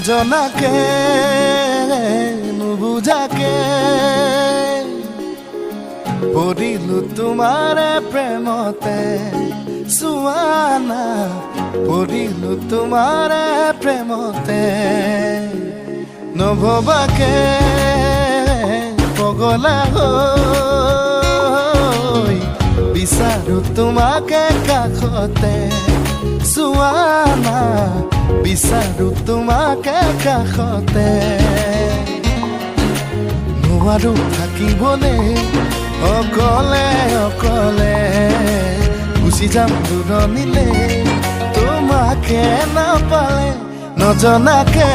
নজনাকে নুবুজাকে পৰিলো তোমাৰে প্ৰেমতে চুৱানা পৰিলো তোমাৰে প্ৰেমতে নভবাকে পগলা হৈ বিচাৰো তোমাকে কাষতে চুৱানা বিচাৰো তোমাকে কাষতে নোৱাৰো থাকিবলে অকলে অকলে গুচি যাম দূৰণিলে তোমাকে নাপালে নজনাকে